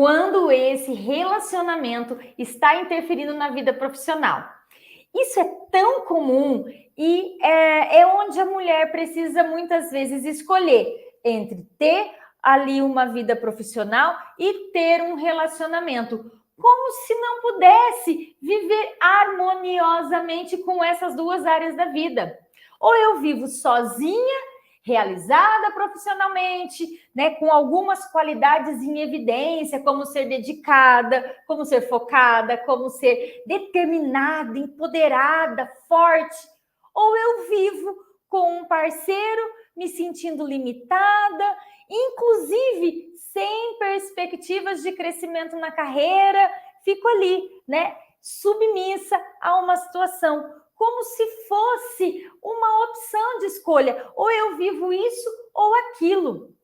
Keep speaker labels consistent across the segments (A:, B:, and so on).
A: quando esse relacionamento está interferindo na vida profissional. Isso é tão comum e é onde a mulher precisa muitas vezes escolher entre ter ali uma vida profissional e ter um relacionamento, como se não pudesse viver harmoniosamente com essas duas áreas da vida. Ou eu vivo sozinha, realizada profissionalmente, né, com algumas qualidades em evidência, como ser dedicada, como ser focada, como ser determinada, empoderada, forte, ou eu vivo com um parceiro me sentindo limitada, inclusive sem perspectivas de crescimento na carreira, fico ali, né, submissa a uma situação, como se fosse uma opção de escolha, ou eu vivo isso ou aquilo.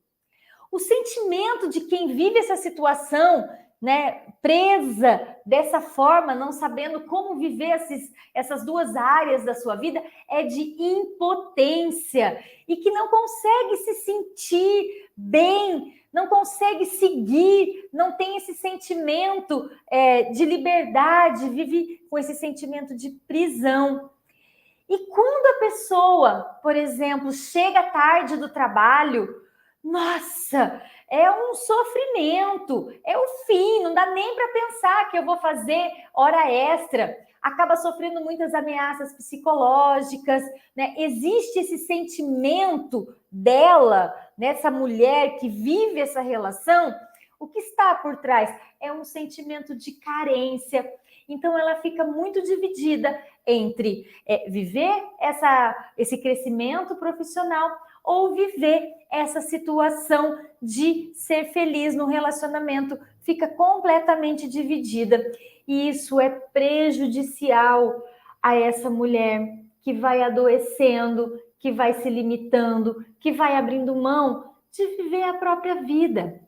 A: O sentimento de quem vive essa situação, né, presa dessa forma, não sabendo como viver essas duas áreas da sua vida, é de impotência e que não consegue se sentir bem, não consegue seguir, não tem esse sentimento de liberdade, vive com esse sentimento de prisão. E quando a pessoa, por exemplo, chega tarde do trabalho, nossa, é um sofrimento, é o fim, não dá nem para pensar que eu vou fazer hora extra. Acaba sofrendo muitas ameaças psicológicas, né? Existe esse sentimento dela, nessa mulher que vive essa relação. O que está por trás? É um sentimento de carência. Então, ela fica muito dividida entre viver esse crescimento profissional ou viver essa situação de ser feliz no relacionamento. Fica completamente dividida. E isso é prejudicial a essa mulher que vai adoecendo, que vai se limitando, que vai abrindo mão de viver a própria vida.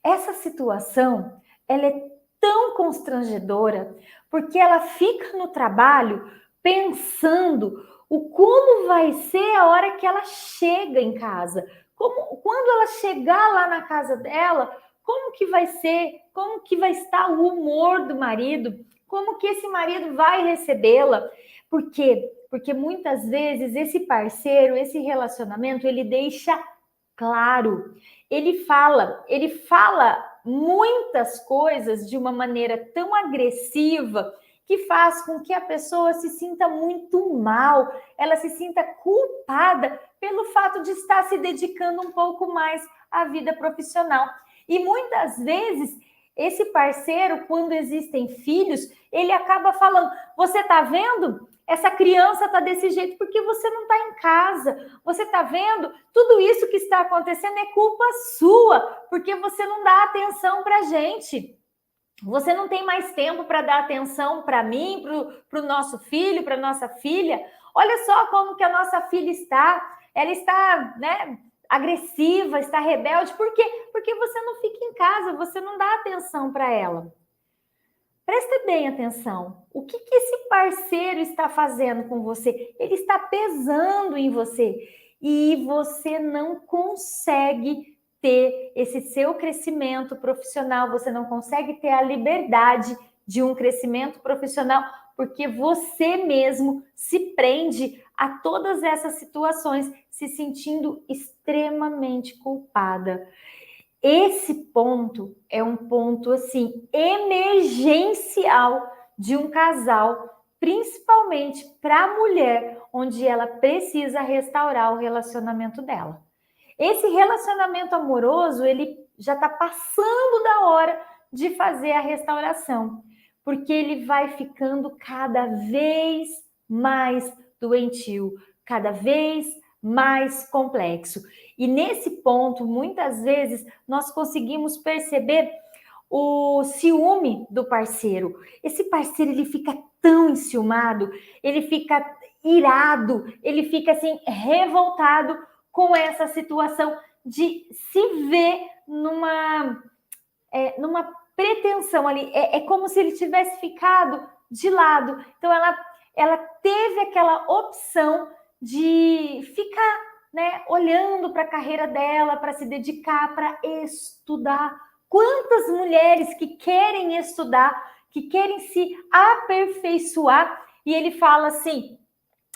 A: Essa situação, ela é tão constrangedora, porque ela fica no trabalho pensando o como vai ser a hora que ela chega em casa. Quando ela chegar lá na casa dela, como que vai ser? Como que vai estar o humor do marido? Como que esse marido vai recebê-la? Por quê? Porque muitas vezes esse parceiro, esse relacionamento, ele deixa claro. Ele fala muitas coisas de uma maneira tão agressiva que faz com que a pessoa se sinta muito mal, ela se sinta culpada pelo fato de estar se dedicando um pouco mais à vida profissional. E muitas vezes esse parceiro, quando existem filhos, ele acaba falando: você está vendo? Essa criança está desse jeito porque você não está em casa. Você está vendo? Tudo isso que está acontecendo é culpa sua, porque você não dá atenção para a gente. Você não tem mais tempo para dar atenção para mim, para o nosso filho, para a nossa filha. Olha só como que a nossa filha está. Ela está, né, agressiva, está rebelde. Por quê? Porque você não fica em casa, você não dá atenção para ela. Presta bem atenção. O que esse parceiro está fazendo com você? Ele está pesando em você. E você não consegue ter esse seu crescimento profissional, você não consegue ter a liberdade de um crescimento profissional, porque você mesmo se prende a todas essas situações, se sentindo extremamente culpada. Esse ponto é um ponto assim emergencial de um casal, principalmente para a mulher, onde ela precisa restaurar o relacionamento dela. Esse relacionamento amoroso, ele já está passando da hora de fazer a restauração, porque ele vai ficando cada vez mais doentio, cada vez mais complexo. E nesse ponto, muitas vezes, nós conseguimos perceber o ciúme do parceiro. Esse parceiro, ele fica tão enciumado, ele fica irado, ele fica assim, revoltado com essa situação de se ver numa pretensão ali. É como se ele tivesse ficado de lado. Então, ela teve aquela opção de ficar, né, olhando para a carreira dela, para se dedicar, para estudar, Quantas mulheres que querem estudar, que querem se aperfeiçoar, e ele fala assim: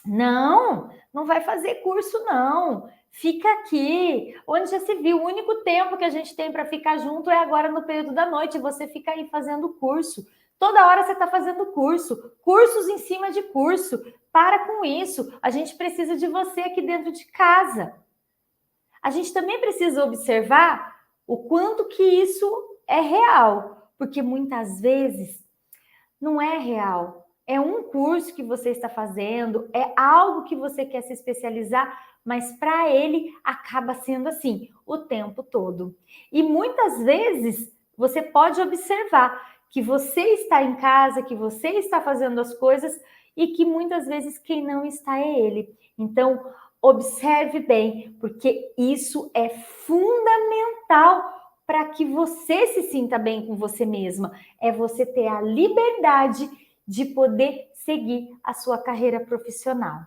A: não, não vai fazer curso, não. Fica aqui. Onde já se viu, o único tempo que a gente tem para ficar junto é agora no período da noite. Você fica aí fazendo curso. Toda hora você está fazendo curso. Cursos em cima de curso. Para com isso. A gente precisa de você aqui dentro de casa. A gente também precisa observar o quanto que isso é real. Porque muitas vezes não é real. É um curso que você está fazendo, é algo que você quer se especializar, mas para ele acaba sendo assim o tempo todo. E muitas vezes você pode observar que você está em casa, que você está fazendo as coisas e que muitas vezes quem não está é ele. Então, observe bem, porque isso é fundamental para que você se sinta bem com você mesma. É você ter a liberdade de poder seguir a sua carreira profissional.